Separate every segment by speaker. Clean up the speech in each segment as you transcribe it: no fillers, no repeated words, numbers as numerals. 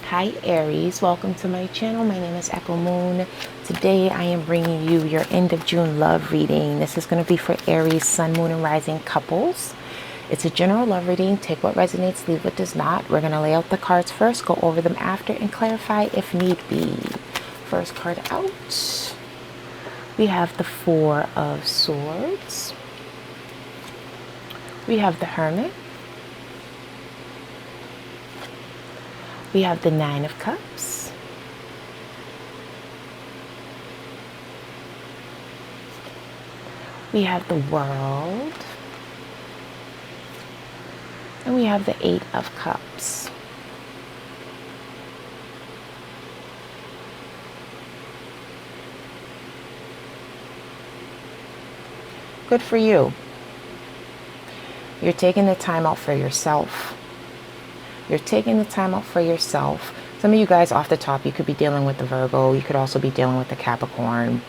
Speaker 1: Hi Aries, welcome to my channel. My name is Echo Moon. Today I am bringing you your end of June love reading. This is going to be for Aries, Sun, Moon, and Rising couples. It's a general love reading. Take what resonates, leave what does not. We're going to lay out the cards first, go over them after, and clarify if need be. First card out. We have the Four of Swords. We have the Hermit. We have the Nine of Cups. We have the World. And we have the Eight of Cups. Good for you. You're taking the time out for yourself. You're taking the time out for yourself. Some of you guys off the top, you could be dealing with the Virgo. You could also be dealing with the Capricorn.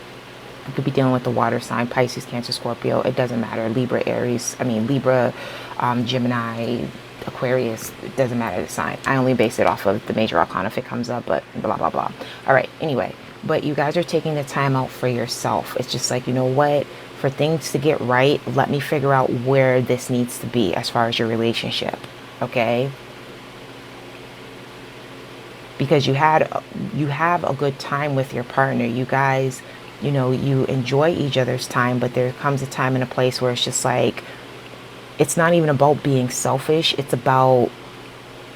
Speaker 1: You could be dealing with the water sign, Pisces, Cancer, Scorpio. It doesn't matter. Libra, Aries, Libra, Gemini, Aquarius. It doesn't matter the sign. I only base it off of the major arcana if it comes up, but blah, blah, blah. All right. Anyway, but you guys are taking the time out for yourself. It's just like, you know what? For things to get right, let me figure out where this needs to be as far as your relationship. Okay? Because you have a good time with your partner. You guys, you know, you enjoy each other's time, but there comes a time and a place where it's just like, it's not even about being selfish. It's about,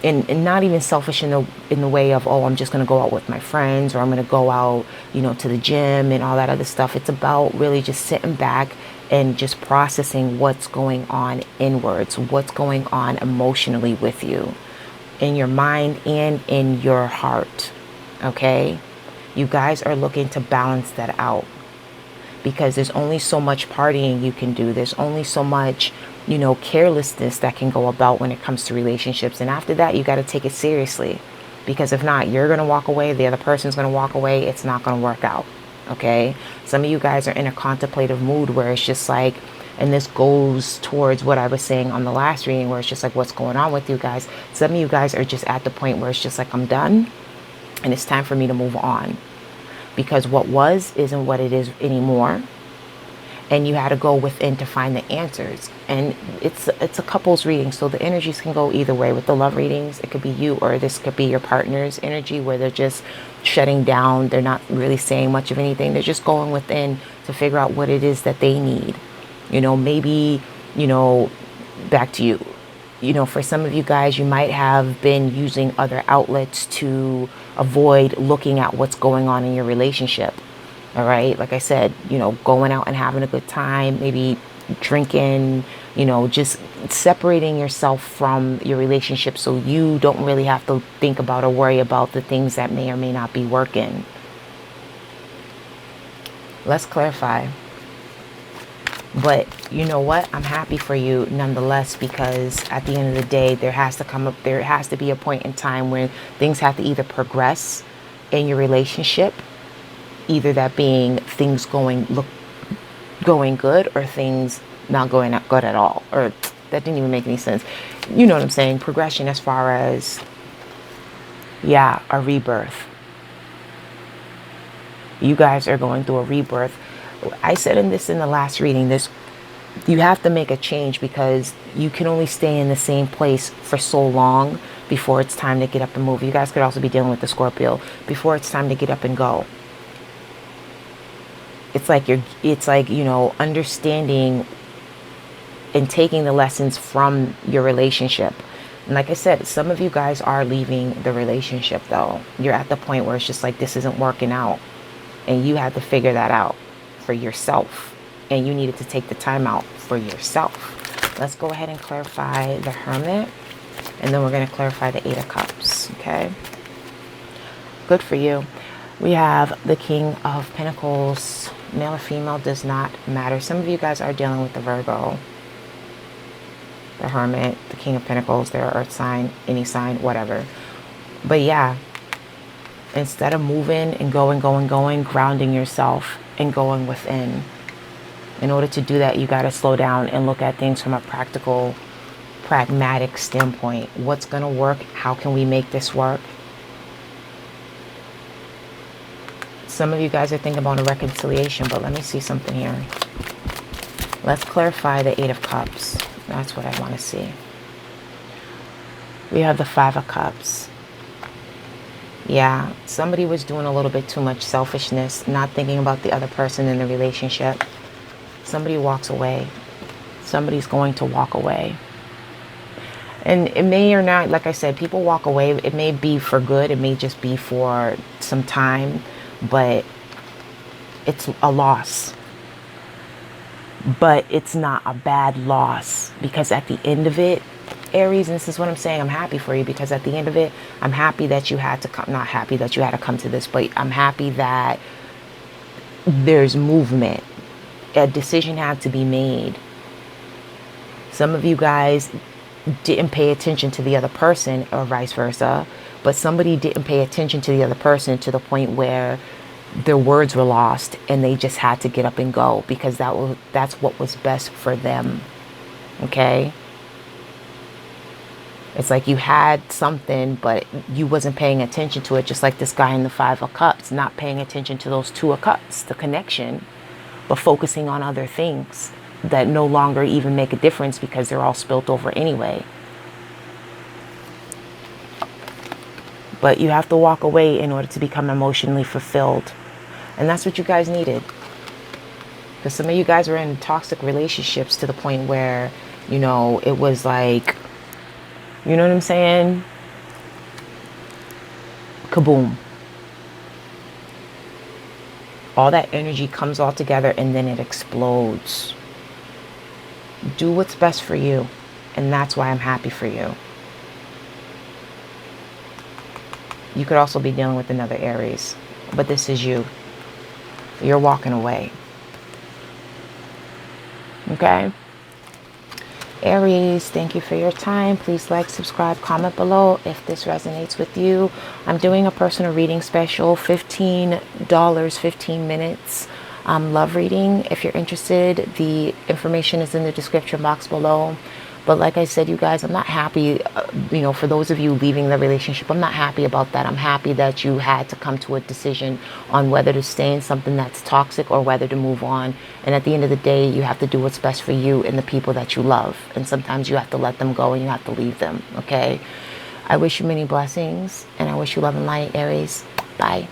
Speaker 1: and not even selfish in the way of, oh, I'm just going to go out with my friends, or I'm going to go out, you know, to the gym and all that other stuff. It's about really just sitting back and just processing what's going on inwards, what's going on emotionally with you, in your mind and in your heart. Okay? You guys are looking to balance that out, because there's only so much partying you can do. There's only so much, you know, carelessness that can go about when it comes to relationships. And after that, you got to take it seriously, because if not, you're going to walk away. The other person's going to walk away. It's not going to work out. Okay? Some of you guys are in a contemplative mood where it's just like, and this goes towards what I was saying on the last reading, where it's just like, what's going on with you guys? Some of you guys are just at the point where it's just like, I'm done and it's time for me to move on, because what was isn't what it is anymore. And you had to go within to find the answers. And it's a couples reading, so the energies can go either way. With the love readings, it could be you, or this could be your partner's energy, where they're just shutting down. They're not really saying much of anything. They're just going within to figure out what it is that they need. You know, maybe, you know, back to you. You know, for some of you guys, you might have been using other outlets to avoid looking at what's going on in your relationship. All right. Like I said, you know, going out and having a good time, maybe drinking, you know, just separating yourself from your relationship so you don't really have to think about or worry about the things that may or may not be working. Let's clarify. But you know what? I'm happy for you nonetheless, because at the end of the day, there has to be a point in time when things have to either progress in your relationship, either that being things going good, or things not going good at all. Or that didn't even make any sense. You know what I'm saying? Progression as far as, yeah, a rebirth. You guys are going through a rebirth. I said in the last reading, you have to make a change, because you can only stay in the same place for so long before it's time to get up and move. You guys could also be dealing with the Scorpio, before it's time to get up and go. It's like you know, understanding and taking the lessons from your relationship. And like I said, some of you guys are leaving the relationship though. You're at the point where it's just like, this isn't working out, and you had to figure that out for yourself, and you needed to take the time out for yourself. Let's go ahead and clarify the Hermit, and then we're going to clarify the Eight of Cups. Okay, good for you. We have the King of Pentacles. Male or female does not matter. Some of you guys are dealing with the Virgo, the Hermit, the King of Pentacles, their earth sign, any sign, whatever. But yeah, instead of moving and going, grounding yourself and going within. In order to do that, you got to slow down and look at things from a pragmatic standpoint. What's going to work? How can we make this work? Some of you guys are thinking about a reconciliation, but let me see something here. Let's clarify the Eight of Cups. That's what I want to see. We have the Five of Cups. Yeah, somebody was doing a little bit too much selfishness, not thinking about the other person in the relationship. Somebody walks away. Somebody's going to walk away. And it may or not, like I said, people walk away. It may be for good. It may just be for some time, but it's a loss. But it's not a bad loss, because at the end of it, Aries, and this is what I'm saying, I'm happy for you, because at the end of it, I'm happy that you had to come, not happy that you had to come to this, but I'm happy that there's movement. A decision had to be made. Some of you guys didn't pay attention to the other person, or vice versa, but somebody didn't pay attention to the other person to the point where their words were lost and they just had to get up and go, because that's what was best for them. Okay? It's like you had something, but you wasn't paying attention to it, just like this guy in the Five of Cups, not paying attention to those Two of Cups, the connection, but focusing on other things that no longer even make a difference because they're all spilt over anyway. But you have to walk away in order to become emotionally fulfilled. And that's what you guys needed. Because some of you guys were in toxic relationships to the point where, you know, it was like, you know what I'm saying? Kaboom. All that energy comes all together and then it explodes. Do what's best for you. And that's why I'm happy for you. You could also be dealing with another Aries. But this is you. You're walking away. Okay? Aries, thank you for your time. Please like, subscribe, comment below if this resonates with you. I'm doing a personal reading special, $15, 15 minutes. Love reading. If you're interested, the information is in the description box below. But like I said, you guys, I'm not happy, you know, for those of you leaving the relationship, I'm not happy about that. I'm happy that you had to come to a decision on whether to stay in something that's toxic or whether to move on. And at the end of the day, you have to do what's best for you and the people that you love. And sometimes you have to let them go and you have to leave them, okay? I wish you many blessings, and I wish you love and light, Aries. Bye.